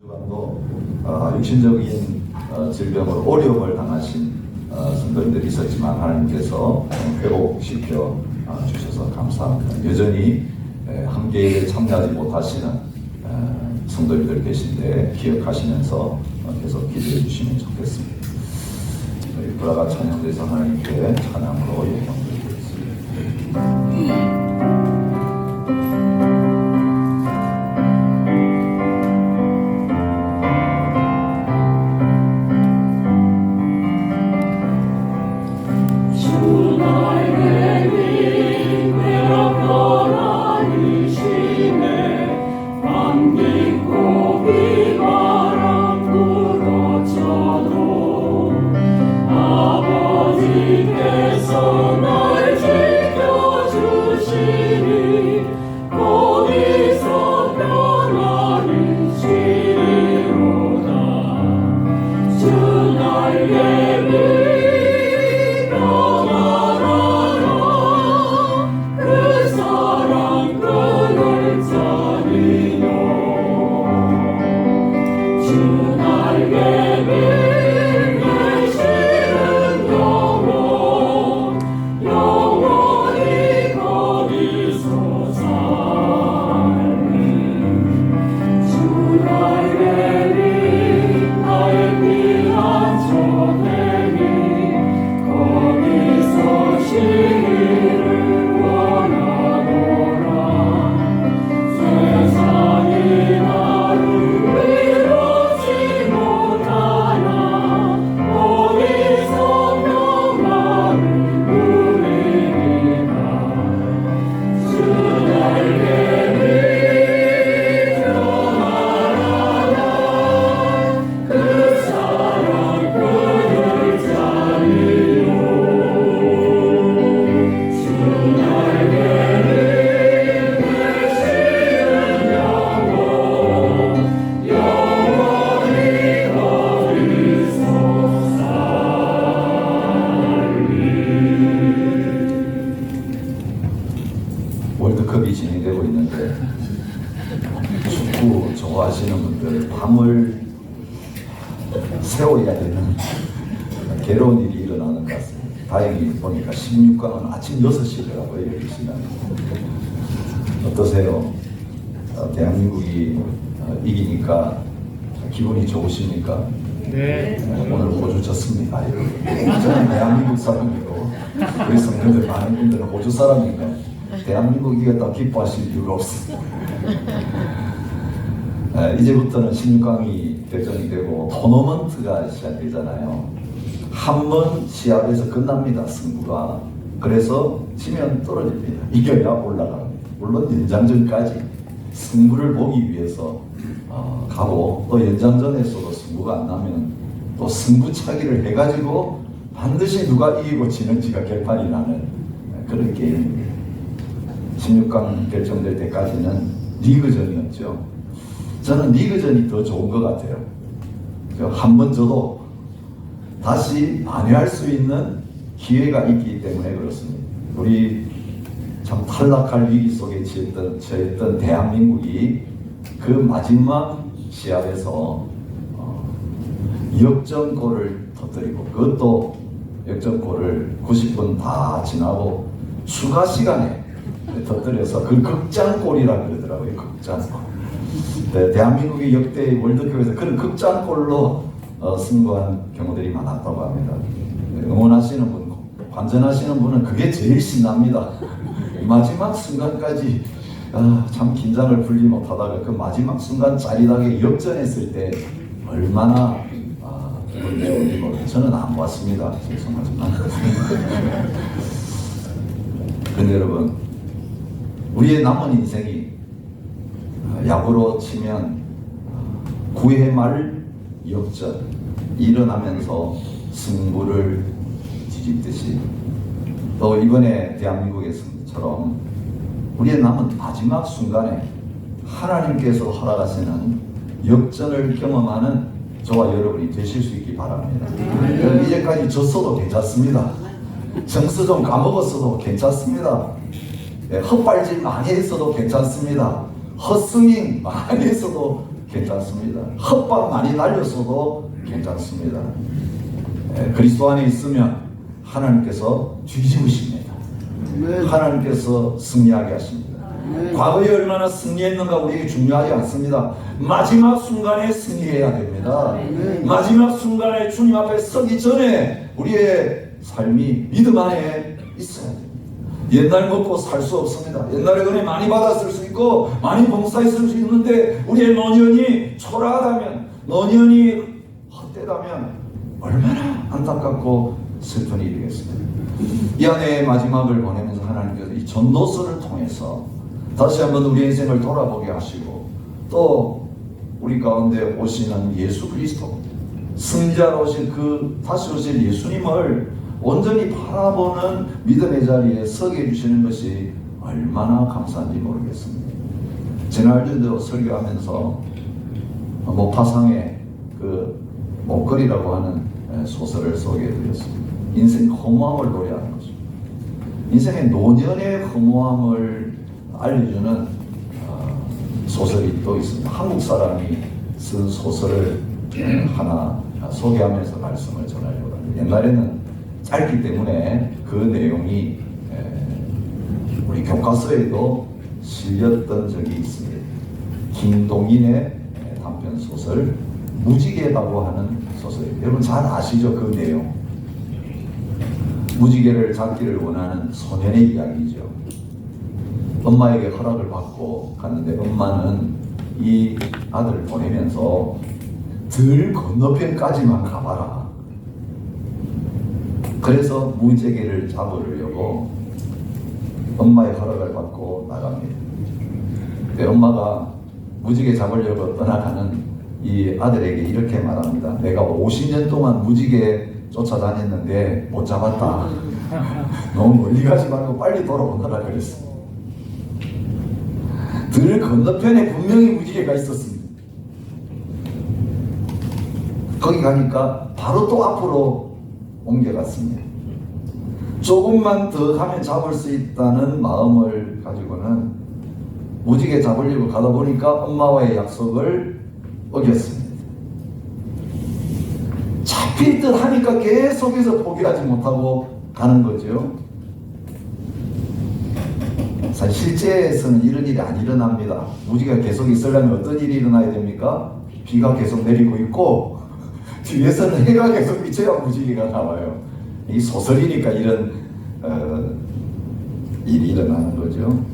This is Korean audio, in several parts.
도 육신적인 질병으로 어려움을 당하신 성도님들이 있었지만 하나님께서 회복시켜 주셔서 감사합니다. 여전히 함께 참여하지 못하시는 성도님들 계신데 기억하시면서 계속 기도해 주시면 좋겠습니다. 브라가 찬양돼서 하나님께 찬양으로 영광드리겠습니다. 월드컵이 진행되고 있는데 축구 좋아하시는 분들 밤을 새워야 되는 괴로운 일이 일어나는 것 같습니다. 다행히 보니까 16강은 아침 6시더라고요. 여기 시간. 어떠세요? 대한민국이 이기니까 기분이 좋으십니까? 네. 오늘 호주 졌습니다. 저는 대한민국 사람이고 우리 성도들 많은 분들은 호주 사람이니까 대한민국 이겼다 기뻐하실 이유가 없습니다. 이제부터는 16강이 결정이 되고 토너먼트가 시작되잖아요. 한 번 시합에서 끝납니다. 승부가. 그래서 지면 떨어집니다. 이겨야 올라갑니다. 물론 연장전까지 승부를 보기 위해서 가고 또 연장전에서도 승부가 안 나면 또 승부차기를 해가지고 반드시 누가 이기고 지는지가 결판이 나는 그런 게임입니다. 16강 결정될 때까지는 리그전이었죠. 저는 리그전이 더 좋은 것 같아요. 한 번 져도 다시 만회할 수 있는 기회가 있기 때문에 그렇습니다. 우리 참 탈락할 위기 속에 처했던 대한민국이 그 마지막 시합에서 역전골을 터뜨리고 그것도 역전골을 90분 다 지나고 추가 시간에 터뜨려서 그 극장골이라 그러더라고요. 극장골. 네, 대한민국이 역대 월드컵에서 그런 극장골로 승부한 경우들이 많았다고 합니다. 응원하시는 분, 관전하시는 분은 그게 제일 신납니다. 마지막 순간까지 참 긴장을 풀지 못하다가 그 마지막 순간 짜릿하게 역전했을 때 얼마나 기분이 좋은지 모르겠어요. 저는 안 봤습니다. 죄송하지만. 근데 여러분, 우리의 남은 인생이 야구로 치면 9회 말 역전 일어나면서 승부를 뒤집듯이 또 이번에 대한민국에서처럼 우리의 남은 마지막 순간에 하나님께서 허락하시는 역전을 경험하는 저와 여러분이 되실 수 있기 바랍니다. 이제까지 졌어도 괜찮습니다. 점수 좀 까먹었어도 괜찮습니다. 헛발질 많이 했어도 괜찮습니다. 헛스윙 많이 했어도 괜찮습니다. 헛밥 많이 날렸어도 괜찮습니다. 그리스도 안에 있으면 하나님께서 뒤집으십니다. 하나님께서 승리하게 하십니다. 과거에 얼마나 승리했는가 우리에게 중요하지 않습니다. 마지막 순간에 승리해야 됩니다. 마지막 순간에 주님 앞에 서기 전에 우리의 삶이 믿음 안에 있어야 됩니다. 옛날 먹고 살 수 없습니다. 옛날에 은혜 많이 받았을 수 있고 많이 봉사했을 수 있는데 우리의 노년이 초라하다면, 노년이 헛되다면 얼마나 안타깝고 슬픈 일이겠습니까? 이 안에 마지막을 보내면서 하나님께서 이 전도서를 통해서 다시 한번 우리 인생을 돌아보게 하시고 또 우리 가운데 오시는 예수 그리스도, 승자로 오실 다시 오실 예수님을 온전히 바라보는 믿음의 자리에 서게 해주시는 것이 얼마나 감사한지 모르겠습니다. 지난주도 설교하면서 모파상의 목걸이라고 하는 소설을 소개해드렸습니다. 인생 허무함을 노래하는 거죠. 인생의 노년의 허무함을 알려주는 소설이 또 있습니다. 한국 사람이 쓴 소설을 하나 소개하면서 말씀을 전하려고 합니다. 옛날에는 짧기 때문에 그 내용이 우리 교과서에도 실렸던 적이 있습니다. 김동인의 단편 소설 무지개라고 하는 소설입니다. 여러분 잘 아시죠? 그 내용. 무지개를 잡기를 원하는 소년의 이야기죠. 엄마에게 허락을 받고 갔는데 엄마는 이 아들을 보내면서 들 건너편까지만 가봐라. 그래서 무지개를 잡으려고 엄마의 허락을 받고 나갑니다. 근데 엄마가 무지개 잡으려고 떠나가는 이 아들에게 이렇게 말합니다. 내가 50년 동안 무지개 쫓아다녔는데 못 잡았다. 너무 멀리 가지 말고 빨리 돌아오너라 그랬어. 들 건너편에 분명히 무지개가 있었습니다. 거기 가니까 바로 또 앞으로 옮겨갔습니다. 조금만 더 가면 잡을 수 있다는 마음을 가지고는 무지개 잡으려고 가다 보니까 엄마와의 약속을 어겼습니다. 잡힐 듯 하니까 계속해서 포기하지 못하고 가는 거죠. 사실 실제에서는 이런 일이 안 일어납니다. 무지개가 계속 있으려면 어떤 일이 일어나야 됩니까? 비가 계속 내리고 있고 뒤에서는 해가 계속 비쳐야 무지개가 나와요. 이 소설이니까 이런 일이 일어나는 거죠.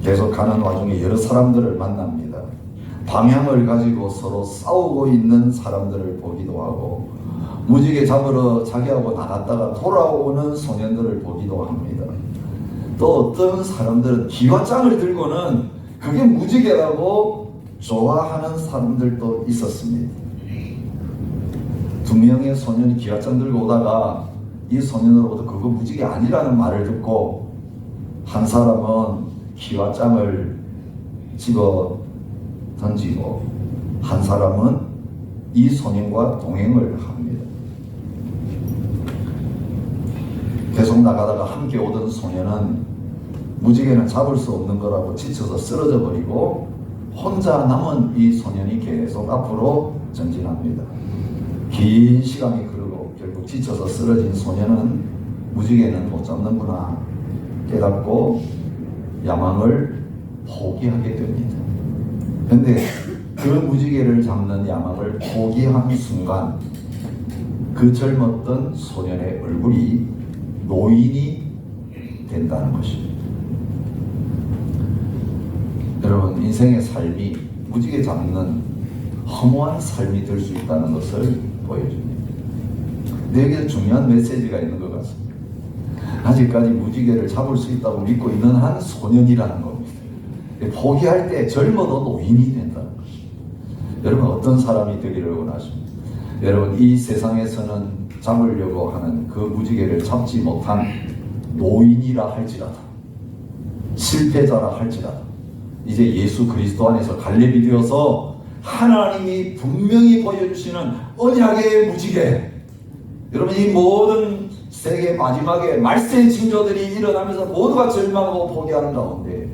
계속 가는 와중에 여러 사람들을 만납니다. 방향을 가지고 서로 싸우고 있는 사람들을 보기도 하고 무지개 잡으러 자기하고 나갔다가 돌아오는 소년들을 보기도 합니다. 또 어떤 사람들은 기와장을 들고는 그게 무지개라고 좋아하는 사람들도 있었습니다. 두 명의 소년이 기와장 들고 오다가 이 소년으로부터 그거 무지개 아니라는 말을 듣고 한 사람은 기와장을 집어 던지고 한 사람은 이 소년과 동행을 합니다. 계속 나가다가 함께 오던 소년은 무지개는 잡을 수 없는 거라고 지쳐서 쓰러져 버리고 혼자 남은 이 소년이 계속 앞으로 전진합니다. 긴 시간이 흐르고 결국 지쳐서 쓰러진 소년은 무지개는 못 잡는구나 깨닫고 야망을 포기하게 됩니다. 그런데 그 무지개를 잡는 야망을 포기한 순간 그 젊었던 소년의 얼굴이 노인이 된다는 것입니다. 여러분, 인생의 삶이 무지개 잡는 허무한 삶이 될 수 있다는 것을 보여줍니다. 내게 중요한 메시지가 있는 것 같습니다. 아직까지 무지개를 잡을 수 있다고 믿고 있는 한 소년이라는 겁니다. 포기할 때 젊어도 노인이 된다는 것입니다. 여러분, 어떤 사람이 되기를 원하십니까? 여러분, 이 세상에서는 잡으려고 하는 그 무지개를 잡지 못한 노인이라 할지라도, 실패자라 할지라도 이제 예수 그리스도 안에서 갈렙이 되어서 하나님이 분명히 보여주시는 언약의 무지개, 여러분, 이 모든 세계 마지막에 말세의 징조들이 일어나면서 모두가 절망하고 포기하는 가운데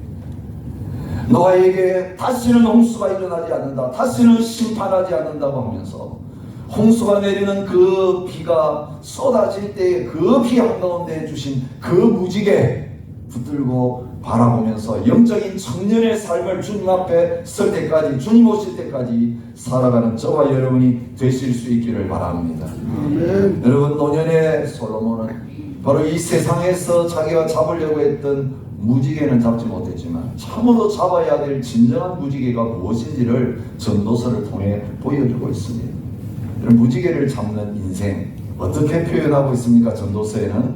너에게 다시는 홍수가 일어나지 않는다, 다시는 심판하지 않는다고 하면서 홍수가 내리는 그 비가 쏟아질 때 그 비 한가운데 주신 그 무지개 붙들고 바라보면서 영적인 청년의 삶을 주님 앞에 설 때까지, 주님 오실 때까지 살아가는 저와 여러분이 되실 수 있기를 바랍니다. 아멘. 여러분, 노년의 솔로몬은 바로 이 세상에서 자기가 잡으려고 했던 무지개는 잡지 못했지만 참으로 잡아야 될 진정한 무지개가 무엇인지를 전도서를 통해 보여주고 있습니다. 무지개를 잡는 인생 어떻게 표현하고 있습니까? 전도서에는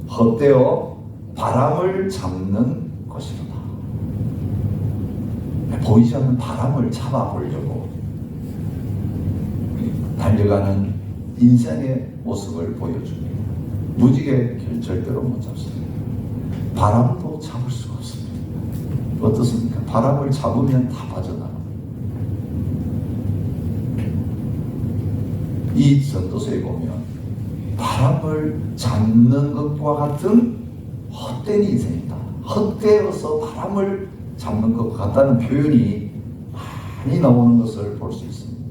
헛되어 바람을 잡는 것이로다. 보이지 않는 바람을 잡아보려고 달려가는 인생의 모습을 보여줍니다. 무지개 절대로 못 잡습니다. 바람도 잡을 수가 없습니다. 어떻습니까? 바람을 잡으면 다 빠져나갑니다. 이 전도서에 보면 바람을 잡는 것과 같은 헛된 인생이다, 헛되어서 바람을 잡는 것 같다는 표현이 많이 나오는 것을 볼 수 있습니다.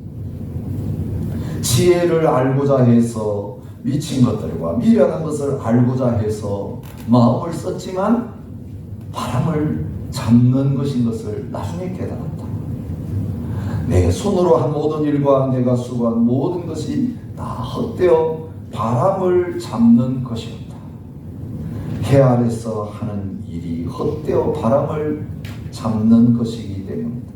지혜를 알고자 해서 미친 것들과 미련한 것을 알고자 해서 마음을 썼지만 바람을 잡는 것인 것을 나중에 깨달았다. 내 손으로 한 모든 일과 내가 수고한 모든 것이 다 헛되어 바람을 잡는 것이었다. 해 아래서 하는 일이 헛되어 바람을 잡는 것이기 때문이다.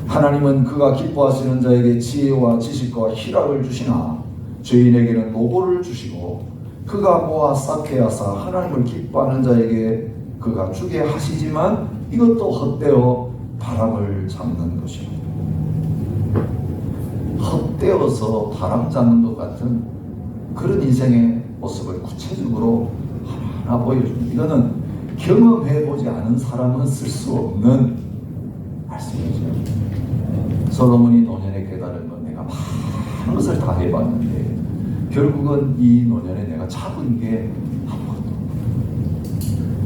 하나님은 그가 기뻐하시는 자에게 지혜와 지식과 희락을 주시나 죄인에게는 노고를 주시고 그가 모아 쌓게 하사 하나님을 기뻐하는 자에게 그가 주게 하시지만 이것도 헛되어 바람을 잡는 것이다. 헛되어서 바람 잡는 것 같은 그런 인생의 모습을 구체적으로 하나 보여줍니다. 이거는 경험해보지 않은 사람은 쓸 수 없는 말씀이죠. 솔로몬이 노년에 깨달은 건 내가 많은 것을 다 해봤는데 결국은 이 노년에 내가 잡은 게 아무것도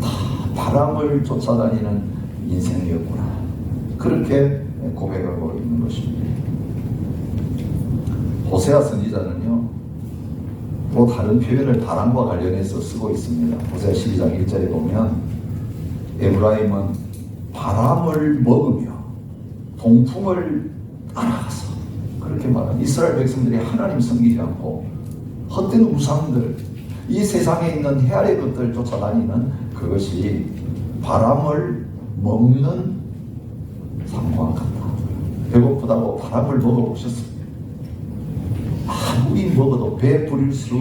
없다. 바람을 쫓아다니는 인생이었구나. 그렇게 고백하고 있는 것입니다. 호세아 선지자는요, 또 다른 표현을 바람과 관련해서 쓰고 있습니다. 호세아 12장 1절에 보면 에브라임은 바람을 먹으며 동풍을 따라가서, 그렇게 말합니다. 이스라엘 백성들이 하나님 섬기지 않고 헛된 우상들, 이 세상에 있는 헤아릴 것들 쫓아다니는 그것이 바람을 먹는 상황 같다. 배고프다고 바람을 먹어보셨습니까? 아무리 먹어도 배 부릴 수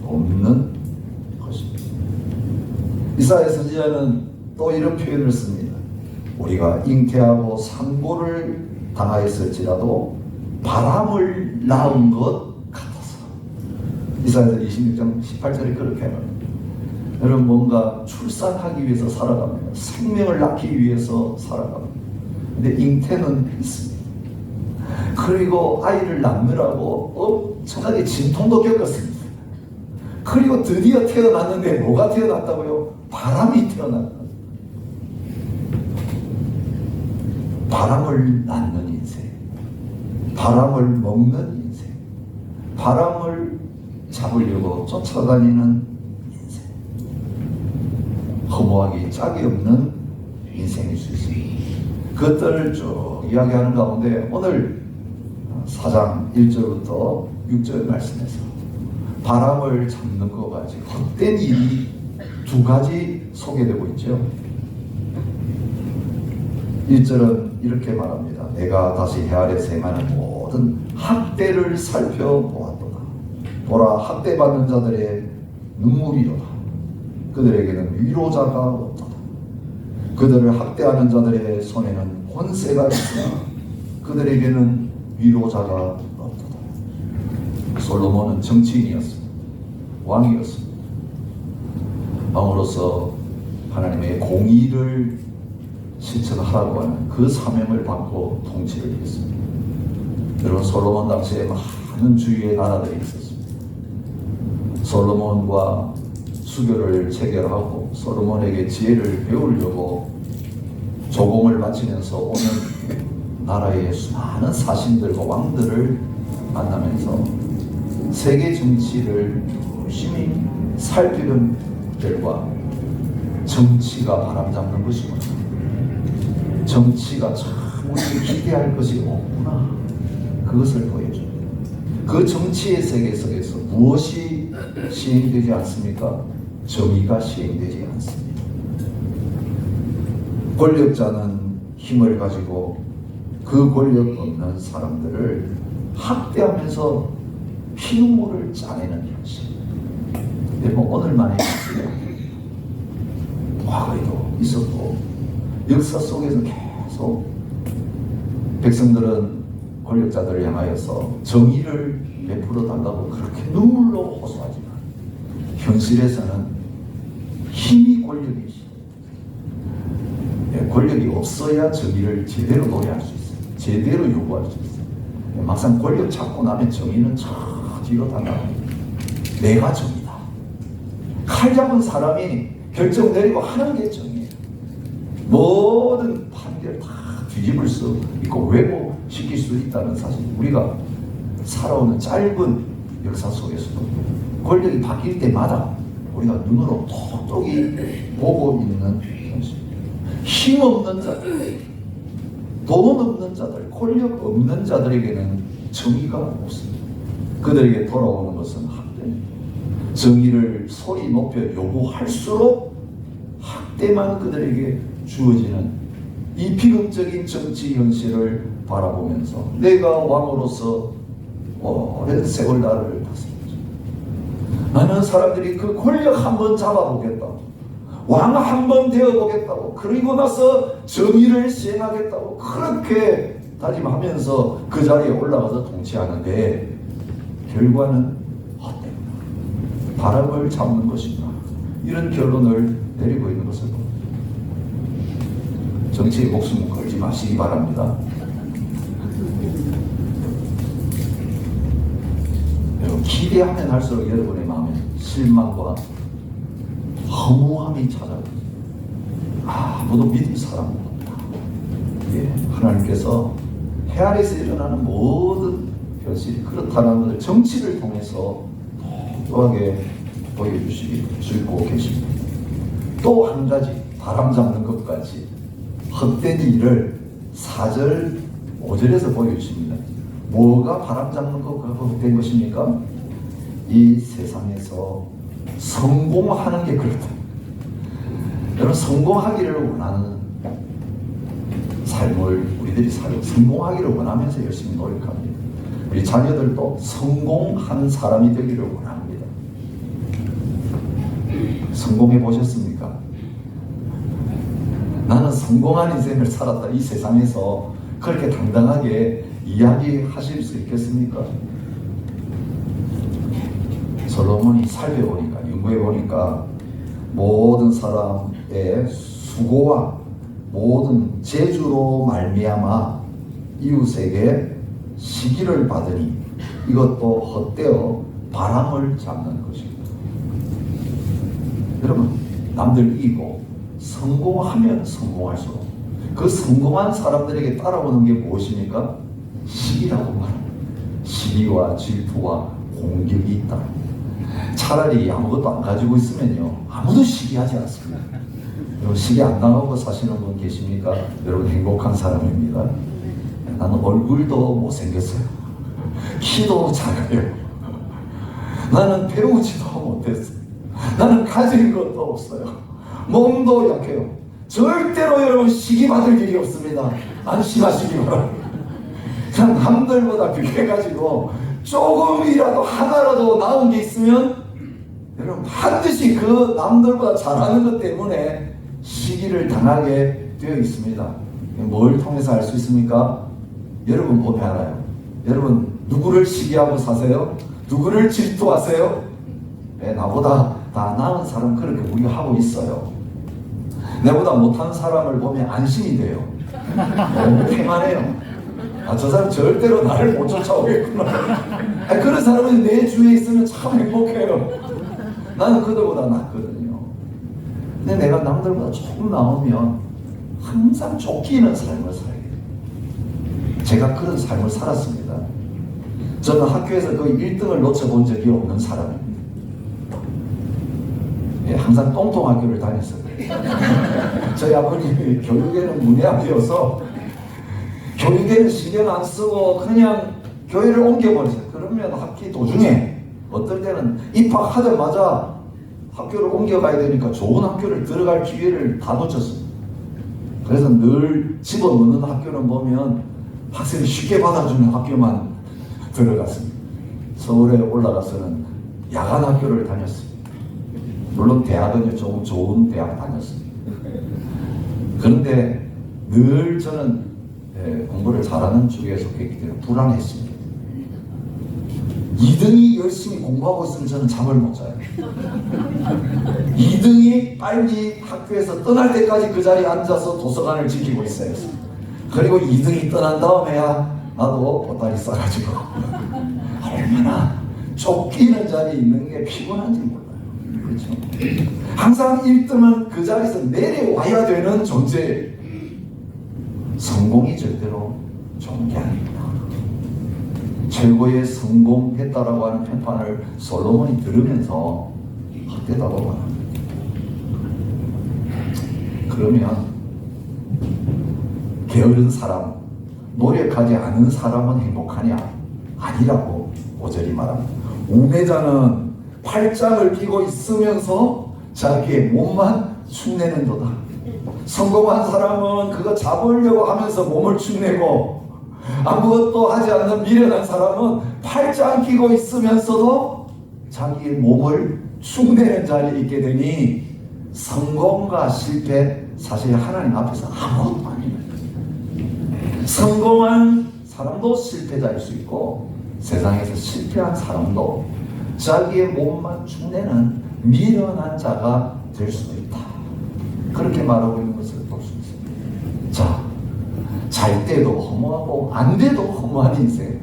없는 것입니다. 이사야 선지자는 또 이런 표현을 씁니다. 우리가 잉태하고 상고를 당하였을지라도 바람을 낳은 것 같아서. 이사야서 26장 18절에 그렇게 말합니다. 여러분, 뭔가 출산하기 위해서 살아갑니다. 생명을 낳기 위해서 살아갑니다. 근데 잉태는 있습니다. 그리고 아이를 낳느라고 엄청나게 진통도 겪었습니다. 그리고 드디어 태어났는데 뭐가 태어났다고요? 바람이 태어났다. 바람을 낳는 인생, 바람을 먹는 인생, 바람을 잡으려고 쫓아다니는 인생, 허무하기 짝이 없는 인생일 수 있습니다. 그것들을 쭉 이야기하는 가운데 오늘 4장 1절부터 6절 말씀에서 바람을 잡는 것 가지고 헛된 일이 두 가지 소개되고 있죠. 1절은 이렇게 말합니다. 내가 다시 해아래서 행하는 모든 학대를 살펴보았도다. 보라, 학대받는 자들의 눈물이로다. 그들에게는 위로자가 없도다. 그들을 학대하는 자들의 손에는 권세가 있으나 그들에게는 위로자가 없도다. 솔로몬은 정치인이었습니다. 왕이었습니다. 왕으로서 하나님의 공의를 실천하라고 하는 그 사명을 받고 통치를 했습니다. 여러분, 솔로몬 당시에 많은 주위의 나라들이 있었습니다. 솔로몬과 수교를 체결하고 솔로몬에게 지혜를 배우려고 조공을 바치면서 오는 나라의 수많은 사신들과 왕들을 만나면서 세계 정치를 열심히 살피는 결과 정치가 바람잡는 것이구나. 정치가 참 우리에게 기대할 것이 없구나. 그것을 보여줍니다. 그 정치의 세계 속에서 무엇이 시행되지 않습니까? 정의가 시행되지 않습니다. 권력자는 힘을 가지고 그 권력 없는 사람들을 학대하면서 피눈물을 짜내는 현실. 여러분, 오늘만의 현실이야. 과거에도 있었고 역사 속에서 계속 백성들은 권력자들을 향하여서 정의를 베풀어 달라고 그렇게 눈물로 호소하지만 현실에서는 힘이 권력이지. 권력이 없어야 정의를 제대로 노래할 수 있어요. 제대로 요구할 수 있어요. 막상 권력 잡고 나면 정의는 저 뒤로 달라갑니다. 내가 정의다. 칼 잡은 사람이 결정 내리고 하는 게 정의예요. 모든 판결 다 뒤집을 수 있고 왜곡시킬 수 있다는 사실. 우리가 살아오는 짧은 역사 속에서도 권력이 바뀔 때마다 우리가 눈으로 똑똑히 보고 있는 현실. 힘없는 자들, 돈 없는 자들, 권력 없는 자들에게는 정의가 없습니다. 그들에게 돌아오는 것은 학대입니다. 정의를 소리 높여 요구할수록 학대만 그들에게 주어지는 이 비극적인 정치 현실을 바라보면서 내가 왕으로서 오랜 세월 나를 다스렸죠. 많은 사람들이 그 권력 한번 잡아보겠다고, 왕 한번 되어보겠다고, 그리고 나서 정의를 시행하겠다고 그렇게 다짐하면서 그 자리에 올라가서 통치하는데 결과는 헛됩니다. 바람을 잡는 것이구나. 이런 결론을 내리고 있는 것을 봅니다. 정치에 목숨 걸지 마시기 바랍니다. 여러분, 기대하면 할수록 여러분의 마음에 실망과 허무함이 찾아옵니다. 아무도 믿을 사람은 없다. 예, 하나님께서 해 아래에서 일어나는 모든 현실이 그렇다는 것을 정치를 통해서 똑똑하게 보여주시고 계십니다. 또 한 가지 바람잡는 것까지 헛된 일을 4절 5절에서 보여주십니다. 뭐가 바람잡는 것과 헛된 것입니까? 이 세상에서 성공하는 게 그렇다. 여러분, 성공하기를 원하는 삶을 우리들이 살고 성공하기를 원하면서 열심히 노력합니다. 우리 자녀들도 성공한 사람이 되기를 원합니다. 성공해 보셨습니까? 나는 성공한 인생을 살았다. 이 세상에서 그렇게 당당하게 이야기하실 수 있겠습니까? 솔로몬이 살펴보니까, 연구해보니까 모든 사람의 수고와 모든 재주로 말미암아 이웃에게 시기를 받으니 이것도 헛되어 바람을 잡는 것입니다. 여러분, 남들 이기고 성공하면 성공할수록 그 성공한 사람들에게 따라오는 게 무엇입니까? 시기라고 말합니다. 시기와 질투와 공격이 있다. 차라리 아무것도 안 가지고 있으면요, 아무도 시기하지 않습니다. 여러분, 시기 안 당하고 사시는 분 계십니까? 여러분, 행복한 사람입니다. 나는 얼굴도 못생겼어요. 키도 작아요. 나는 배우지도 못했어요. 나는 가진 것도 없어요. 몸도 약해요. 절대로 여러분 시기 받을 일이 없습니다. 안심하시기 바랍니다. 그냥 남들보다 비교해가지고 조금이라도 하나라도 나온 게 있으면 여러분 반드시 그 남들보다 잘하는 것 때문에 시기를 당하게 되어 있습니다. 뭘 통해서 알 수 있습니까? 여러분 보면 알아요. 여러분 누구를 시기하고 사세요? 누구를 질투하세요? 네, 나보다 다 나은 사람 그렇게 우리가 하고 있어요. 내보다 못한 사람을 보면 안심이 돼요. 너무 평안해요. 아, 저 사람 절대로 나를 못 쫓아오겠구나. 아니, 그런 사람은 내 주위에 있으면 참 행복해요. 나는 그들보다 낫거든요. 근데 내가 남들보다 조금 나오면 항상 쫓기는 삶을 살아야 돼요. 제가 그런 삶을 살았습니다. 저는 학교에서 거의 1등을 놓쳐본 적이 없는 사람입니다. 예, 항상 똥통 학교를 다녔어요. 저희 아버님이 교육에는 문외한이어서 교육에는 신경 안 쓰고 그냥 교회를 옮겨버리세요. 그러면 학기 도중에 어떨 때는 입학하자마자 학교를 옮겨가야 되니까 좋은 학교를 들어갈 기회를 다 놓쳤습니다. 그래서 늘 집어넣는 학교를 보면 학생이 쉽게 받아주는 학교만 들어갔습니다. 서울에 올라가서는 야간 학교를 다녔습니다. 물론 대학은 좀 좋은 대학 다녔습니다. 그런데 늘 저는 공부를 잘하는 쪽에 속했기 때문에 불안했습니다. 2등이 열심히 공부하고 있으면 저는 잠을 못 자요. 2등이 빨리 학교에서 떠날 때까지 그 자리에 앉아서 도서관을 지키고 있어야 했어요. 그리고 2등이 떠난 다음에야 나도 보따리 싸가지고 얼마나 쫓기는 자리에 있는 게 피곤한지 몰라요. 그렇죠? 항상 1등은 그 자리에서 내려와야 되는 존재예요. 성공이 절대로 좋은 게 아닙니다. 최고의 성공했다라고 하는 평판을 솔로몬이 들으면서 헛되다고 말합니다. 그러면 게으른 사람, 노력하지 않은 사람은 행복하냐? 아니라고 5절이 말합니다. 우매자는 팔짱을 끼고 있으면서 자기의 몸만 축내는도다. 성공한 사람은 그거 잡으려고 하면서 몸을 축내고, 아무것도 하지 않는 미련한 사람은 팔짱 끼고 있으면서도 자기의 몸을 축내는 자리에 있게 되니 성공과 실패, 사실 하나님 앞에서 아무것도 아닙니다. 성공한 사람도 실패자일 수 있고, 세상에서 실패한 사람도 자기의 몸만 축내는 미련한 자가 될 수도 있다. 그렇게 말하고 있는 것을 볼 수 있습니다. 자, 잘 때도 허무하고 안 돼도 허무한 인생.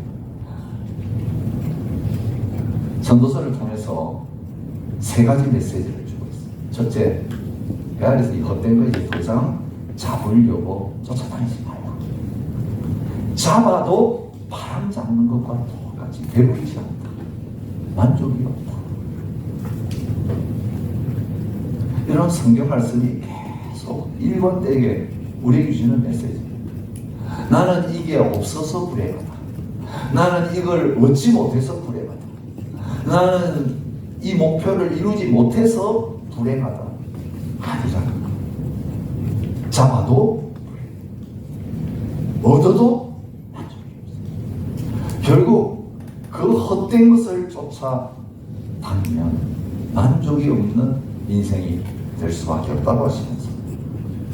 전도서를 통해서 3가지 메시지를 주고 있어요. 첫째, 배 아래서 이 헛된 거 이제 더 이상 잡으려고 쫓아다니지 말라. 잡아도 바람 잡는 것과 똑같이 배부르지 않다. 만족이 없다. 이런 성경 말씀이 계속 일관되게 우리에게 주시는 메시지입니다. 나는 이게 없어서 불행하다. 나는 이걸 얻지 못해서 불행하다. 나는 이 목표를 이루지 못해서 불행하다. 아니잖아. 잡아도 얻어도 만족이 없어. 결국 그 헛된 것을 쫓아다니면 만족이 없는 인생이 될 수밖에 없다고 하시면서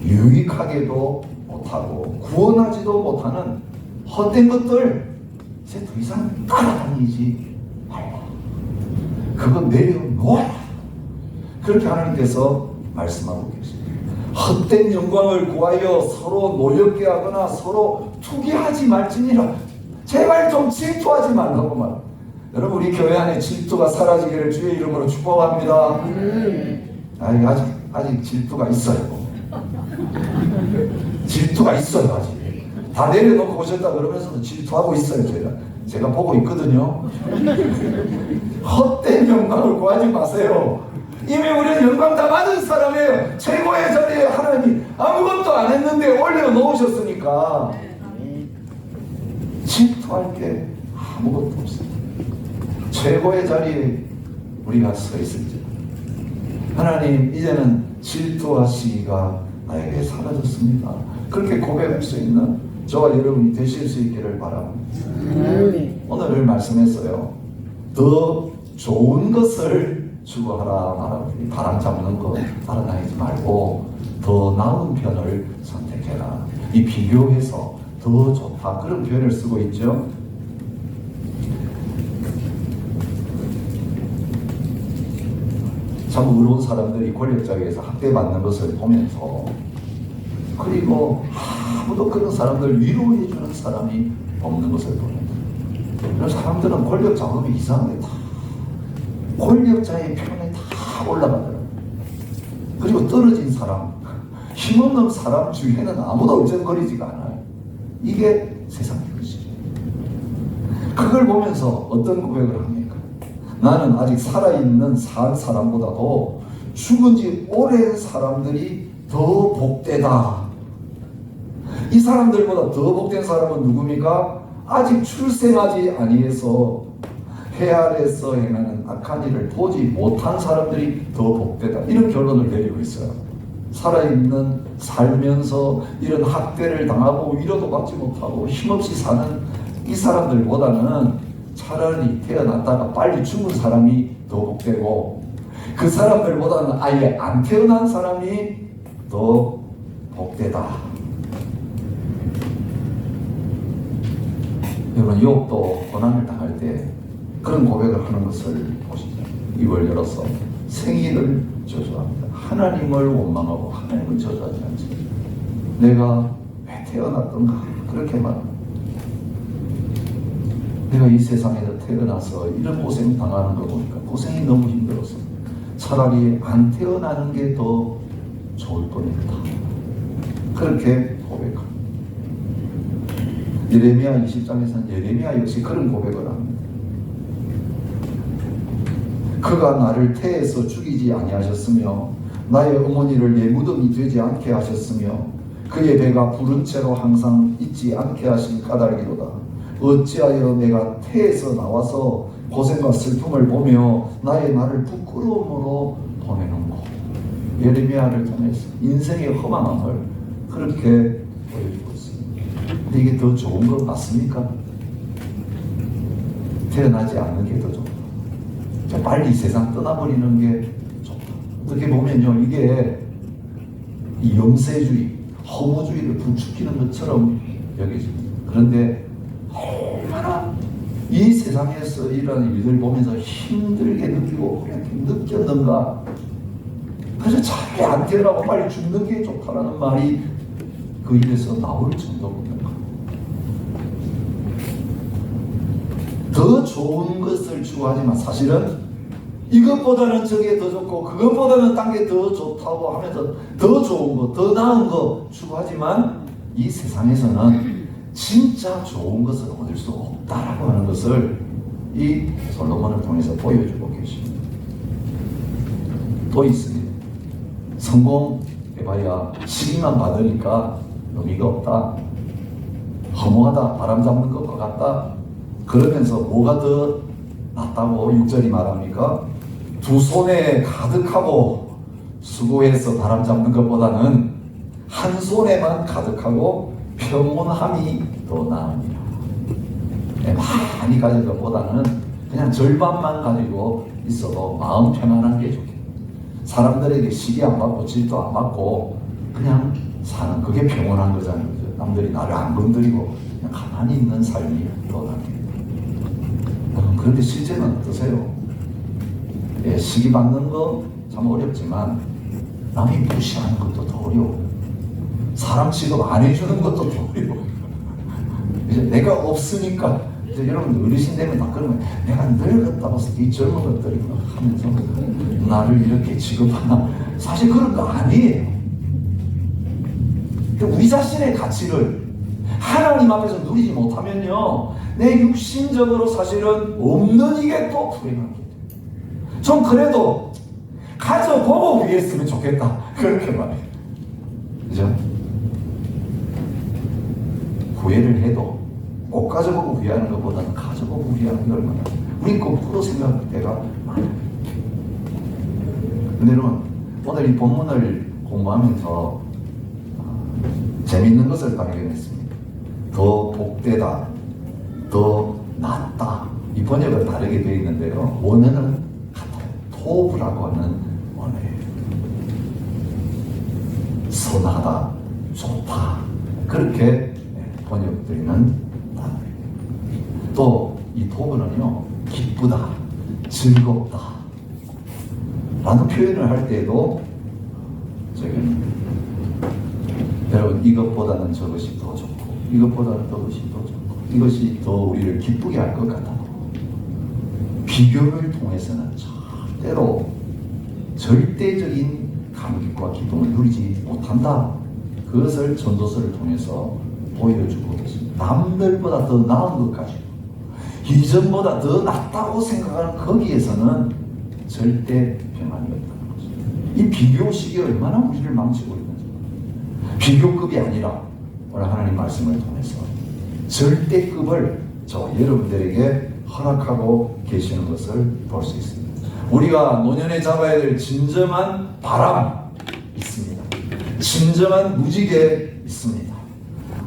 유익하게도 못하고 구원하지도 못하는 헛된 것들 이제 더 이상 따라다니지 말라. 그거 내려놓아라. 그렇게 하나님께서 말씀하고 계십니다. 헛된 영광을 구하여 서로 노력게 하거나 서로 투기하지 말지니라. 제발 좀 질투하지 말라고 말. 여러분, 우리 교회 안에 질투가 사라지기를 주의 이름으로 축복합니다. 아직 질투가 있어요. 질투가 있어요. 아직 다 내려놓고 오셨다 그러면서도 질투하고 있어요. 제가 보고 있거든요. 헛된 영광을 구하지 마세요. 이미 우리는 영광 다 받은 사람이에요. 최고의 자리에 하나님이 아무것도 안 했는데 올려놓으셨으니까 질투할 게 아무것도 없어요. 최고의 자리에 우리가 서 있을지, 하나님 이제는 질투하시기가 나에게 사라졌습니다. 그렇게 고백할 수 있는 저와 여러분이 되실 수 있기를 바랍니다. 오늘 말씀했어요. 더 좋은 것을 추구하라 말하고, 바람 잡는 거 따라다니지 말고 더 나은 편을 선택해라. 이 비교해서 더 좋다, 그런 표현을 쓰고 있죠. 참 의로운 사람들이 권력자에게서 학대받는 것을 보면서, 그리고 아무도 그런 사람들 위로해 주는 사람이 없는 것을 봅니다. 그런 사람들은 권력 잡으면 이상하게 다 권력자의 편에 다 올라가더라고요. 그리고 떨어진 사람, 힘없는 사람 주위에는 아무도 얼쩡거리지가 않아요. 이게 세상의 것이죠. 그걸 보면서 어떤 고백을 합니까? 나는 아직 살아있는 사람보다도 죽은 지 오랜 사람들이 더 복되다. 이 사람들보다 더 복된 사람은 누굽니까? 아직 출생하지 아니해서 해 아래에서 행하는 악한 일을 보지 못한 사람들이 더 복되다. 이런 결론을 내리고 있어요. 살아있는 살면서 이런 학대를 당하고 위로도 받지 못하고 힘없이 사는 이 사람들보다는 차라리 태어났다가 빨리 죽은 사람이 더 복되고, 그 사람들보다는 아예 안 태어난 사람이 더 복되다. 여러분, 욥도 고난을 당할 때 그런 고백을 하는 것을 보시죠. 입을 열어서 생일을 저주합니다. 하나님을 원망하고 하나님을 저주하지 않죠. 내가 왜 태어났던가 그렇게 말합니다. 내가 이 세상에서 태어나서 이런 고생 당하는 거 보니까 고생이 너무 힘들어서 차라리 안 태어나는 게 더 좋을 뻔했다. 그렇게 고백합니다. 예레미야 20장에서는 예레미야 역시 그런 고백을 합니다. 그가 나를 태에서 죽이지 아니하셨으며 나의 어머니를 내 무덤이 되지 않게 하셨으며 그의 배가 부른 채로 항상 있지 않게 하신 까닭이로다. 어찌하여 내가 태에서 나와서 고생과 슬픔을 보며 나의 나를 부끄러움으로 보내는고. 예레미야를 통해서 인생의 허망함을 그렇게 보여주고 있습니다. 근데 이게 더 좋은 것 맞습니까? 태어나지 않는 게 더 좋다. 빨리 세상 떠나버리는 게 좋다. 어떻게 보면요, 이게 이 영세주의, 허무주의를 부추기는 것처럼 여겨집니다. 그런데 얼마나 이 세상에서 일어나는 일들 보면서 힘들게 느끼고 그렇게 느꼈는가. 그래서 차라리 안 태어나고 빨리 죽는 게 좋다라는 말이 그 입에서 나올 정도입니다. 더 좋은 것을 추구하지만 사실은 이것보다는 저게 더 좋고 그것보다는 딴 게 더 좋다고 하면서 더 좋은 거, 더 나은 거 추구하지만 이 세상에서는 진짜 좋은 것을 얻을 수 없다라고 하는 것을 이 솔로몬을 통해서 보여주고 계십니다. 또 있습니다. 성공해봐야 시기만 받으니까 의미가 없다. 허무하다. 바람 잡는 것과 같다. 그러면서 뭐가 더 낫다고 6절이 말합니까? 두 손에 가득하고 수고해서 바람 잡는 것보다는 한 손에만 가득하고 평온함이 더 나으니라. 많이 가진 것보다는 그냥 절반만 가지고 있어도 마음 편안한 게 좋겠다. 사람들에게 시기 안 받고 질도 안 받고 그냥 사는 그게 평온한 거잖아요. 남들이 나를 안 건드리고 그냥 가만히 있는 삶이 더 낫겠다. 그런데 실제는 어떠세요? 예, 시기 받는 거 참 어렵지만 남이 무시하는 것도 더 어려워요. 사람 취급 안 해주는 것도 더 어려워요. 이제 내가 없으니까 이제 여러분 어르신 되면 다 그러면 내가 늙었다 봐서 이 젊은 것들이 하면서 나를 이렇게 취급하나. 사실 그런 거 아니에요. 우리 자신의 가치를 하나님 앞에서 누리지 못하면요, 내 육신적으로 사실은 없는 이게 또 불행한 게 돼요. 전 그래도 가져보고 위했으면 좋겠다. 그렇게 말해요. 그죠? 후회를 해도 꼭 가져보고 후회하는 것보다는 가져보고 후회하는 게 얼마나 우리 거꾸로 생각할 때가 많아요. 근데 여러분, 오늘 이 본문을 공부하면서 재밌는 것을 발견했습니다. 더 복되다, 더 낫다. 이 번역은 다르게 되어 있는데요, 원어는 같아요. 토브라고 하는 원어예요. 선하다, 좋다, 그렇게 번역되는 단어예요. 또 이 토브는요, 기쁘다, 즐겁다 라는 표현을 할 때도 여러분, 이것보다는 저것이 더 좋고 이것보다는 저것이 더 좋고 이것이 더 우리를 기쁘게 할 것 같다. 비교를 통해서는 절대로 절대적인 감격과 기쁨을 누리지 못한다. 그것을 전도서를 통해서 보여주고 있습니다. 남들보다 더 나은 것 가지고 이전보다 더 낫다고 생각하는 거기에서는 절대 평안이 없다는 거죠. 이 비교식이 얼마나 우리를 망치고 있는지, 비교급이 아니라 오늘 하나님 말씀을 통해서 절대급을 저 여러분들에게 허락하고 계시는 것을 볼 수 있습니다. 우리가 노년에 잡아야 될 진정한 바람 있습니다. 진정한 무지개 있습니다.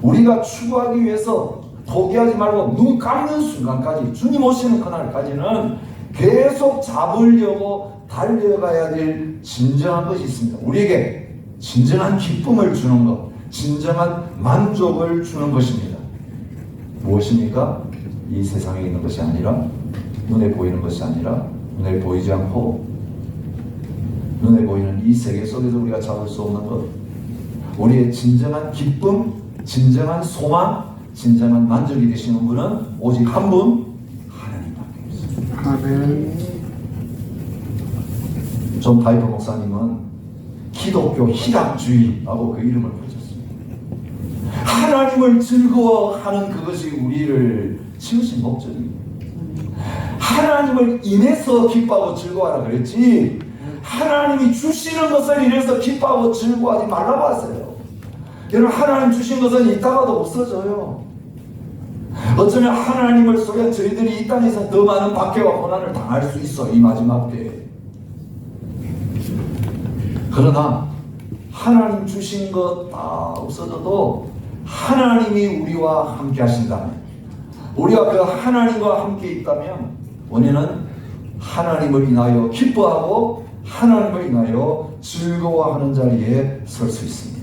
우리가 추구하기 위해서 포기하지 말고 눈 감는 순간까지, 주님 오시는 그날까지는 계속 잡으려고 달려가야 될 진정한 것이 있습니다. 우리에게 진정한 기쁨을 주는 것, 진정한 만족을 주는 것입니다. 무엇입니까? 이 세상에 있는 것이 아니라, 눈에 보이는 것이 아니라, 눈에 보이지 않고 눈에 보이는 이 세계 속에서 우리가 잡을 수 없는 것, 우리의 진정한 기쁨, 진정한 소망, 진정한 만족이 되시는 분은 오직 한 분, 하나님밖에 없습니다. 아멘. 존 파이퍼 목사님은 기독교 희락주의라고 그 이름을 붙였습니다. 하나님을 즐거워하는 그것이 우리를 지으신 목적입니다. 하나님을 인해서 기뻐하고 즐거워하라 그랬지, 하나님이 주시는 것을 인해서 기뻐하고 즐거워하지 말라고 하세요. 여러분, 하나님 주신 것은 있다가도 없어져요. 어쩌면 하나님을 속여 저희들이 이 땅에서 더 많은 박해와 고난을 당할 수 있어, 이 마지막 때에. 그러나 하나님 주신 것 다 없어져도 하나님이 우리와 함께 하신다면, 우리가 그 하나님과 함께 있다면 우리는 하나님을 인하여 기뻐하고 하나님을 인하여 즐거워하는 자리에 설 수 있습니다.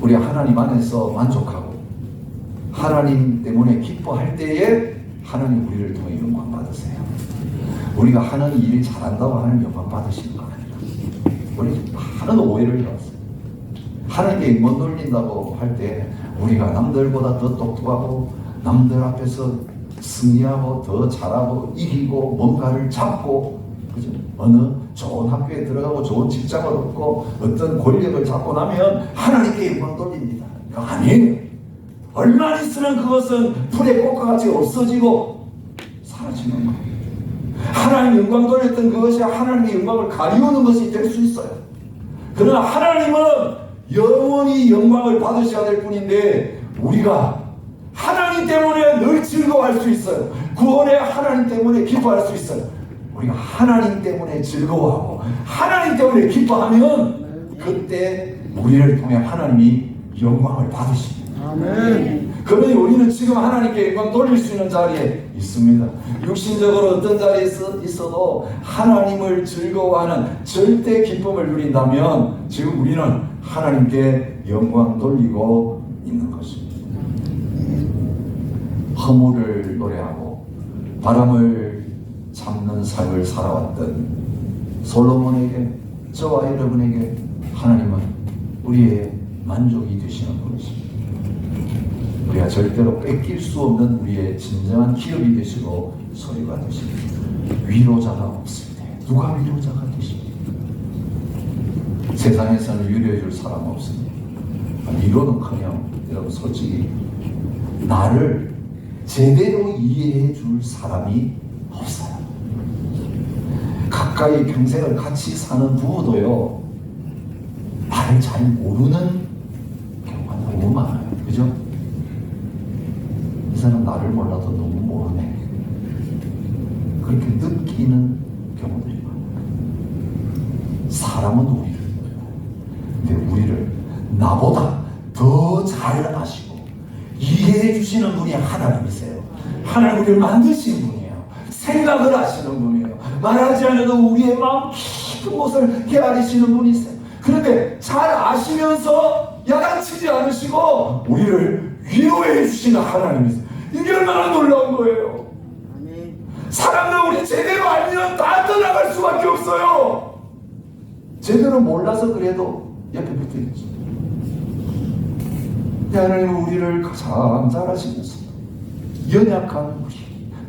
우리 하나님 안에서 만족하고 하나님 때문에 기뻐할 때에 하나님 우리를 통해 영광 받으세요. 우리가 하는 일이 잘한다고 하는 영광 받으시는 거 아닙니다. 우리 많은 오해를 해왔어요. 하나님께 영광 돌린다고 할 때 우리가 남들보다 더 똑똑하고 남들 앞에서 승리하고 더 잘하고 이기고 뭔가를 잡고, 그죠? 어느 좋은 학교에 들어가고 좋은 직장을 얻고 어떤 권력을 잡고 나면 하나님께 영광 돌립니다. 아니에요. 얼마 있으면 그것은 풀의 꽃과 같이 없어지고 사라지는 거예요. 하나님 영광 돌렸던 그것이 하나님의 영광을 가리우는 것이 될 수 있어요. 그러나 하나님은 영원히 영광을 받으셔야 될 뿐인데, 우리가 하나님 때문에 늘 즐거워할 수 있어요. 구원의 하나님 때문에 기뻐할 수 있어요. 우리가 하나님 때문에 즐거워하고 하나님 때문에 기뻐하면 그때 우리를 통해 하나님이 영광을 받으십니다. 아멘. 그러니 우리는 지금 하나님께 영광 돌릴 수 있는 자리에 있습니다. 육신적으로 어떤 자리에 있어도 하나님을 즐거워하는 절대 기쁨을 누린다면 지금 우리는 하나님께 영광 돌리고 있는 것입니다. 허물을 노래하고 바람을 잡는 삶을 살아왔던 솔로몬에게, 저와 여러분에게 하나님은 우리의 만족이 되시는 분이십니다. 우리가 절대로 뺏길 수 없는 우리의 진정한 기업이 되시고 소유가 되십니다. 위로자가 없습니다. 누가 위로자가 되십니까? 세상에서는 위로해 줄 사람 없습니다. 위로는커녕 여러분 솔직히 나를 제대로 이해해 줄 사람이 없어요. 가까이 평생을 같이 사는 부부도요, 나를 잘 모르는 경우가 너무 많아요. 그죠? 이 사람 나를 몰라도 너무 모르네. 그렇게 느끼는 경우들이 많아요. 사람은 우리를 몰라요. 근데 우리를 나보다 더 잘 아시고 이해해 주시는 분이 하나님이세요. 하나님 우리를 만드신 분이에요. 생각을 하시는 분이에요. 말하지 않아도 우리의 마음 깊은 곳을 헤아리시는 분이세요. 그런데 잘 아시면서 야단치지 않으시고 우리를 위로해 주시는 하나님이세요. 이게 얼마나 놀라운 거예요. 사람들 우리 제대로 알면 다 떠나갈 수밖에 없어요. 제대로 몰라서 그래도 옆에 붙어있죠. 하나님은 우리를 가장 잘 아시면서 연약한 우리,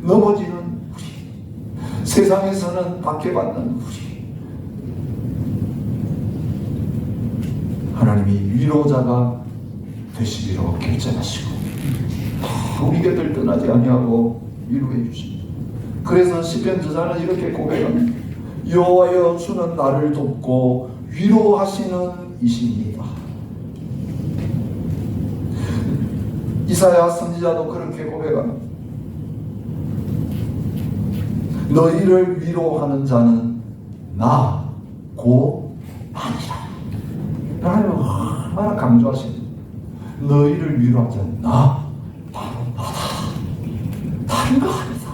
넘어지는 우리, 세상에서는 박해받는 우리, 하나님이 위로자가 되시기로 결정하시고 우리 곁을 떠나지 아니하고 위로해 주십니다. 그래서 시편 저자는 이렇게 고백합니다. 여호와여 주는 나를 돕고 위로하시는 이십니다. 이사야 선지자도 그렇게 고백합니다. 너희를 위로하는 자는 나 곧 아니라. 하나님 얼마나 강조하십니다. 너희를 위로하는 자는 나 바로 나다. 다른 거 아니다.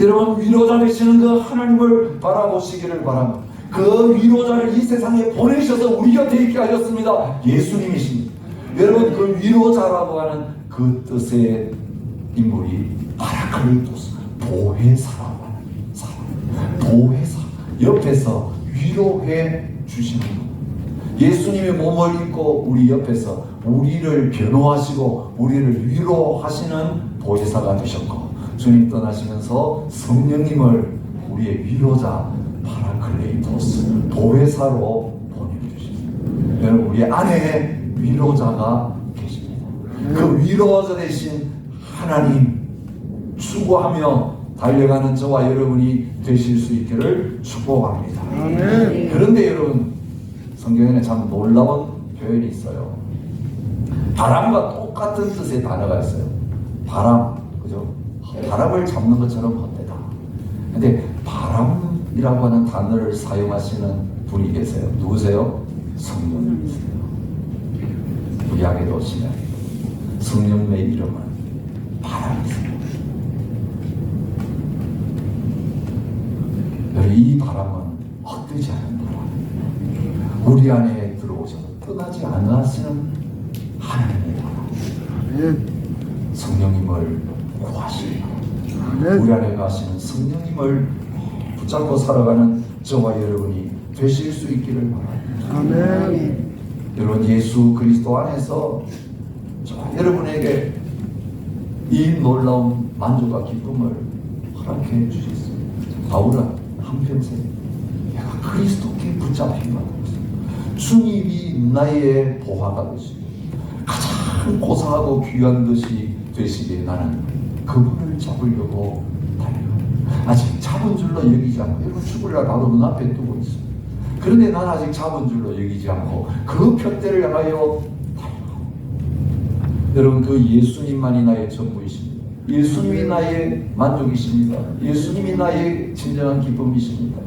여러분 위로자 되시는 그 하나님을 바라보시기를 바랍니다. 그 위로자를 이 세상에 보내셔서 우리 곁에 있게 하셨습니다. 예수님이십니다. 여러분 그 위로자라고 하는 그 뜻의 인물이 파라클리토스, 보혜사라고 하는 사람. 보혜사, 옆에서 위로해 주시는 분. 예수님의 몸을 입고 우리 옆에서 우리를 변호하시고 우리를 위로하시는 보혜사가 되셨고, 주님 떠나시면서 성령님을 우리의 위로자 파라클레이토스, 보혜사로 보내주십니다. 여러분 우리 안에 위로자가 계십니다. 그 위로자 되신 하나님 추구하며 달려가는 저와 여러분이 되실 수 있기를 축복합니다. 아멘. 그런데 여러분 성경에는 참 놀라운 표현이 있어요. 바람과 똑같은 뜻의 단어가 있어요. 바람, 그죠? 바람을 잡는 것처럼 헛되다. 근데 바람이라고 하는 단어를 사용하시는 분이 계세요. 누구세요? 성령님이세요. 우리 안에 오시면 성령의 이름은 바람이세요. 이 바람은 헛되지 않은 바람. 우리 안에 들어오셔서 떠나지 않으시는 하나님의 바람. 성령님을 구하시고 우리 안에 가시는 성령님을 붙잡고 살아가는 저와 여러분이 되실 수 있기를 바랍니다. 아멘. 여러분 예수 그리스도 안에서 저와 여러분에게 이 놀라운 만족과 기쁨을 허락해 주셨습니다. 바울은 한평생 내가 그리스도께 붙잡힌 것 같습니다. 주님이 나의 보화가 되시고 가장 고상하고 귀한 것이 되시기에 나는 그분을 잡으려고 달려갑니다. 아직 잡은 줄로 여기지 않고, 여러분 죽으려 나도 눈앞에 두고 있습니다. 그런데 난 아직 잡은 줄로 여기지 않고 그 편대를 향하여 달려가고, 여러분 그 예수님만이 나의 전부이십니다. 예수님이 나의 만족이십니다. 예수님이 나의 진정한 기쁨이십니다.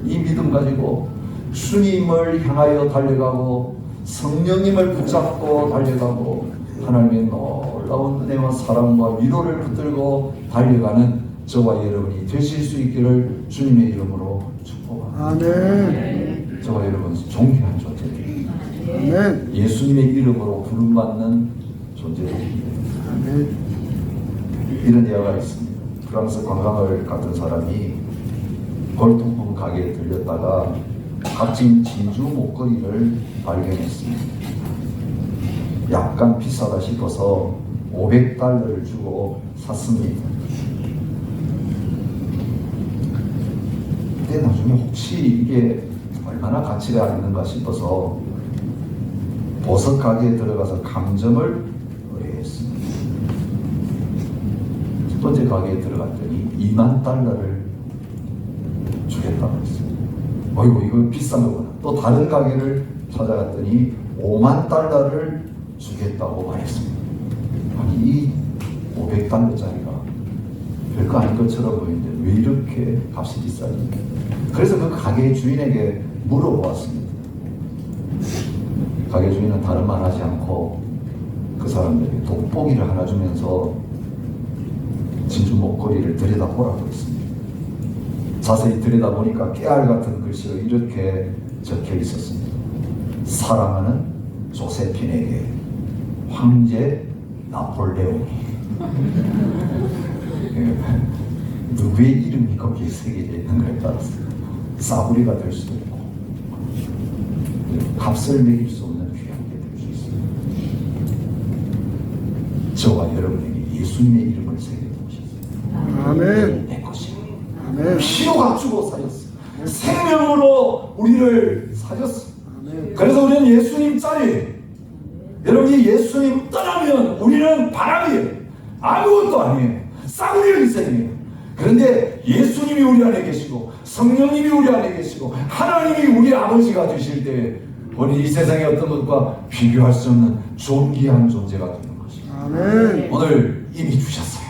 이 믿음 가지고 주님을 향하여 달려가고 성령님을 붙잡고 달려가고 하나님의 놀라운 은혜와 사랑과 위로를 붙들고 달려가는 저와 여러분이 되실 수 있기를 주님의 이름으로 축복합니다. 아멘. 저와 여러분 존귀한 존재들입니다. 아멘. 예수님의 이름으로 부름받는 존재들입니다. 아멘. 이런 예화가 있습니다. 프랑스 관광을 갔던 사람이 골동품 가게에 들렸다가 값진 진주 목걸이를 발견했습니다. 약간 비싸다 싶어서 $500를 주고 샀습니다. 근데 나중에 혹시 이게 얼마나 가치가 있는가 싶어서 보석 가게에 들어가서 감정을 의뢰했습니다. 첫 번째 가게에 들어갔더니 $20,000를 주겠다고 했어요. 어이구 이거 비싼 거구나. 또 다른 가게를 찾아갔더니 $50,000를 주겠다고 말했습니다. 아니 이 $500짜리가 별거 아닌 것처럼 보이는데 왜 이렇게 값이 비싸지? 그래서 그 가게 주인에게 물어보았습니다. 가게 주인은 다른 말 하지 않고 그 사람들에게 돋보기를 하나 주면서 진주 목걸이를 들여다보라고 했습니다. 자세히 들여다보니까 깨알 같은 글씨로 이렇게 적혀 있었습니다. 사랑하는 조세핀에게 황제 나폴레옹이. 누구의 이름이 거기에 새겨져 있는 거에 따라서 싸구리가 될 수도 있고 값을 매길 수 없는 귀한 게 될 수 있습니다. 저와 여러분에게 예수님의 이름을 새겨두셨습니다. 아멘. 내 것입니다. 아멘. 피로 갖추고 사셨습니다. 생명으로 우리를 사셨습니다. 아멘. 그래서 우리는 예수님 짤이에요. 여러분, 이 예수님 떠나면 우리는 바람이에요. 아무것도 아니에요. 싸구려 인생이에요. 그런데 예수님이 우리 안에 계시고 성령님이 우리 안에 계시고 하나님이 우리 아버지가 되실 때 우리 이 세상의 어떤 것과 비교할 수 없는 존귀한 존재가 되는 것입니다. 아멘. 오늘 이미 주셨어요.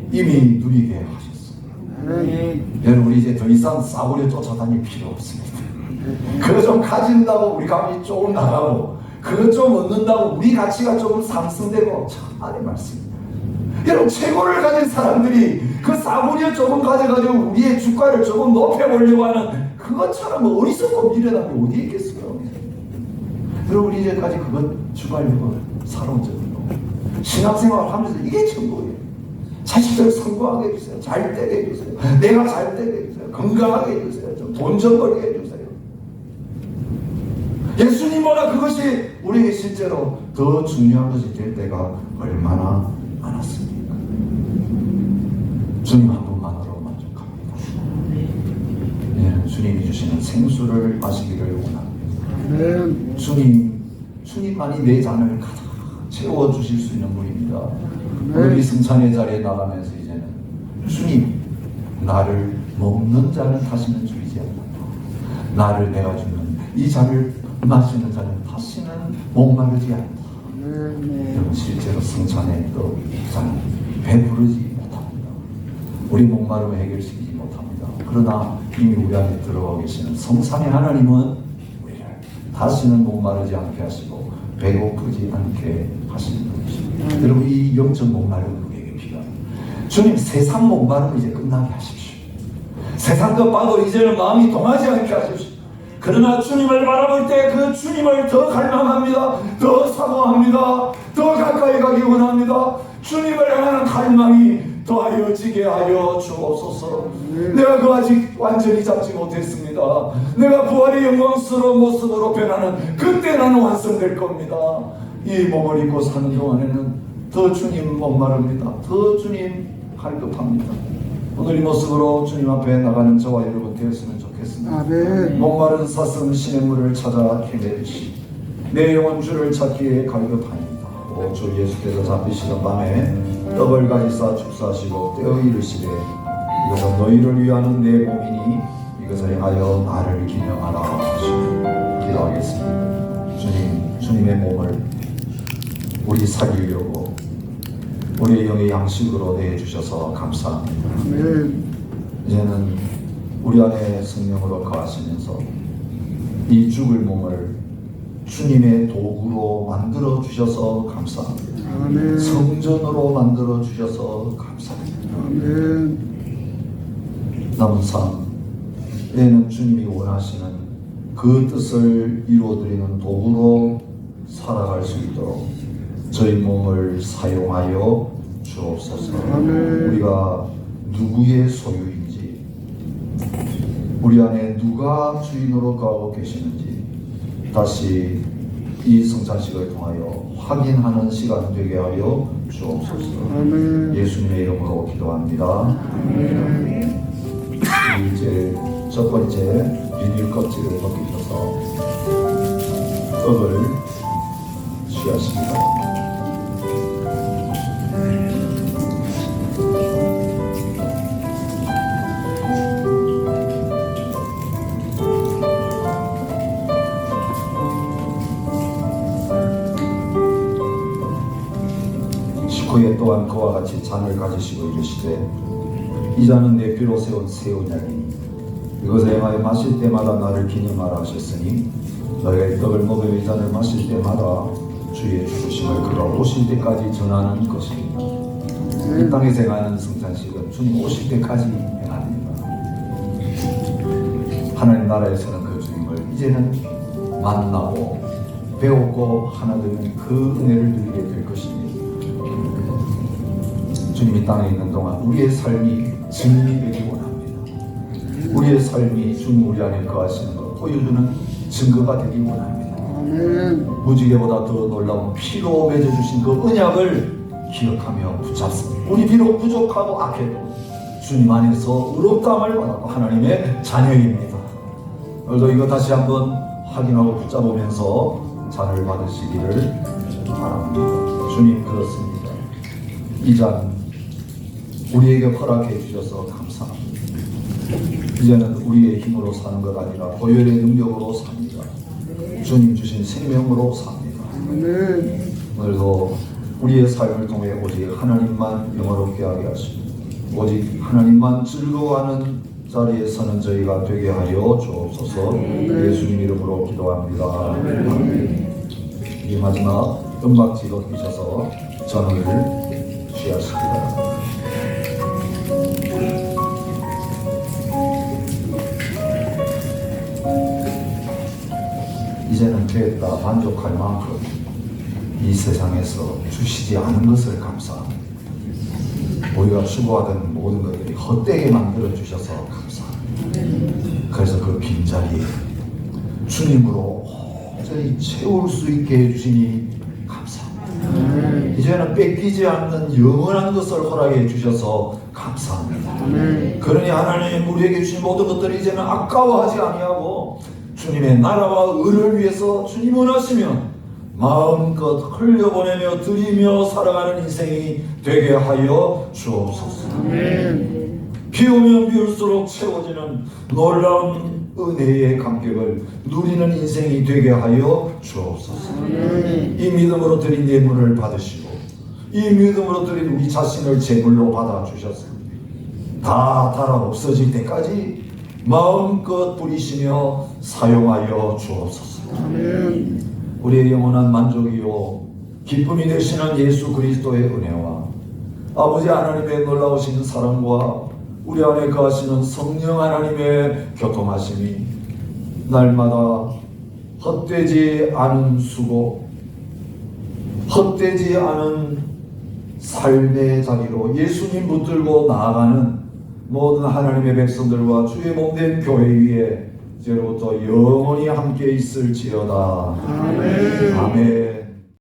이미 누리게 하셨어요. 아멘. 여러분, 우리 이제 더 이상 싸구려 쫓아다닐 필요 없습니다. 그거 좀 가진다고 우리 감이 조금 나가고 그거 좀 얻는다고 우리 가치가 조금 상승되고 참 하나님 말씀. 여러분, 최고를 가진 사람들이 그 싸구려 조금 가져가지고 우리의 주가를 조금 높여보려고 하는 그것처럼 어리석고 미련한 게 어디 있겠어요? 여러분, 우리 이제까지 그것 주가려고 살아온 적은 없고 신앙생활 하면서 이게 전부예요. 자식들 성공하게 해주세요. 잘 되게 해주세요. 내가 잘 되게 해주세요. 건강하게 해주세요. 좀 돈 좀 벌게 해주세요. 예수님보다 그것이 우리에게 실제로 더 중요한 것이 될 때가 얼마나 많았습니까? 주님 한 분만으로 만족합니다. 네, 주님이 주시는 생수를 마시기를 원합니다. 아멘. 주님만이 내 잔을 가득 채워주실 수 있는 분입니다. 오늘 이 승찬의 자리에 나가면서 이제는 주님, 나를 먹는 자는 다시는 줄이지 않는다. 나를 내가 주는 이 잔을 마시는 자는 다시는 목마르지 않다. 여러분, 실제로 승찬의 또 잔을 배부르지 못합니다. 우리 목마름을 해결시키지 못합니다. 그러나 이미 우리 안에 들어와 계시는 성삼의 하나님은 우리를 다시는 목마르지 않게 하시고 배고프지 않게 하시는 분이십니다. 여러분, 이 영적 목마름은 우리에게 필요합니다. 주님, 세상 목마름을 이제 끝나게 하십시오. 세상 것 봐도 이제는 마음이 동하지 않게 하십시오. 그러나 주님을 바라볼 때 그 주님을 더 갈망합니다. 더 사모합니다. 더 가까이 가기 원합니다. 주님을 향하는 갈망이 더하여지게 하여 주옵소서. 내가 그 아직 완전히 잡지 못했습니다. 내가 부활의 영광스러운 모습으로 변하는 그때 나는 완성될 겁니다. 이 몸을 입고 사는 동안에는 더 주님 목마릅니다. 더 주님 갈급합니다. 오늘 이 모습으로 주님 앞에 나가는 저와 여러분 되었으면 좋겠습니다. 아멘. 목마른 사슴 시냇물을 찾아 헤매듯이 내 영혼 주를 찾기에 갈급합니다. 오 주 예수께서 잡히시던 밤에 떡을 가지사 축사하시고 떼어 이르시되 이것은 너희를 위하는 내 몸이니 이것을 행하여 나를 기념하라 하시고 기도하겠습니다. 주님, 주님의 몸을 우리 살리려고 우리의 영의 양식으로 내주셔서 감사합니다. 아멘. 이제는 우리 안에 성령으로 거하시면서 이 죽을 몸을 주님의 도구로 만들어 주셔서 감사합니다. 아멘. 성전으로 만들어 주셔서 감사합니다. 아멘. 남은 삶에는 주님이 원하시는 그 뜻을 이루어드리는 도구로 살아갈 수 있도록 저희 몸을 사용하여 주옵소서. 아멘. 우리가 누구의 소유인지, 우리 안에 누가 주인으로 거하고 계시는지 다시 이 성찬식을 통하여 확인하는 시간 되게 하여 주옵소서. 아멘. 예수님의 이름으로 기도합니다. 이제 첫 번째 비닐 껍질을 벗기셔서 떡을 취하십니다. 식후에 또한 그와 같이 잔을 가지시고 이르시되 이 잔은 내 피로 세운 새 언약이니 이것을 행하여 마실 때마다 나를 기념하라 하셨으니 너희가 이 떡을 먹으며 이 잔을 마실 때마다 주의 죽으심을 그가 오실 때까지 전하는 것입니다. 이 땅에서 행하는 성찬식은 주님 오실 때까지 행합니다. 하나님 나라에서는 그 주님을 이제는 만나고 배우고 하나 되는 그 은혜를 누리게 될 것입니다. 주님이 땅에 있는 동안 우리의 삶이 증명되기 원합니다. 우리의 삶이 주님 우리 안에 거하시는 것 보여주는 증거가 되기 원합니다. 아멘. 무지개보다 더 놀라운 피로 맺어주신 그 언약을 기억하며 붙잡습니다. 우리 비록 부족하고 악해도 주님 안에서 의롭다함을 받았고 하나님의 자녀입니다. 오늘도 이거 다시 한번 확인하고 붙잡으면서 잔을 받으시기를 바랍니다. 주님, 그렇습니다. 이 잔 우리에게 허락해 주셔서 감사합니다. 이제는 우리의 힘으로 사는 것 아니라 보혈의 능력으로 삽니다. 주님 주신 생명으로 삽니다. 아멘. 오늘도 우리의 삶을 통해 오직 하나님만 영화롭게 하게 하시고 오직 하나님만 즐거워하는 자리에 서는 저희가 되게 하여 주옵소서. 예수님 이름으로 기도합니다. 아멘. 이 마지막 음악지도 끼셔서 전을 취하시기 바랍니다. 이제는 됐다 만족할 만큼 이 세상에서 주시지 않은 것을 감사합니다. 우리가 추구하던 모든 것들이 헛되게 만들어 주셔서 감사합니다. 그래서 그 빈자리에 주님으로 온전히 채울 수 있게 해주시니 감사합니다. 이제는 뺏기지 않는 영원한 것을 허락해 주셔서 감사합니다. 그러니 하나님 우리에게 주신 모든 것들이 이제는 아까워하지 아니하고 주님의 나라와 의를 위해서 주님 원하시면 마음껏 흘려보내며 드리며 살아가는 인생이 되게 하여 주옵소서. 비오면 비올수록 채워지는 놀라운 은혜의 감격을 누리는 인생이 되게 하여 주옵소서. 이 믿음으로 드린 예물을 받으시고 이 믿음으로 드린 우리 자신을 제물로 받아주셨습니다. 다 달아 없어질 때까지 마음껏 부리시며 사용하여 주옵소서. 우리의 영원한 만족이요 기쁨이 되시는 예수 그리스도의 은혜와 아버지 하나님의 놀라우신 사랑과 우리 안에 거하시는 성령 하나님의 교통하심이 날마다 헛되지 않은 수고, 헛되지 않은 삶의 자리로 예수님 붙들고 나아가는 모든 하나님의 백성들과 주의 몸된 교회 위에 이제로부터 영원히 함께 있을지어다. 아멘. 아멘.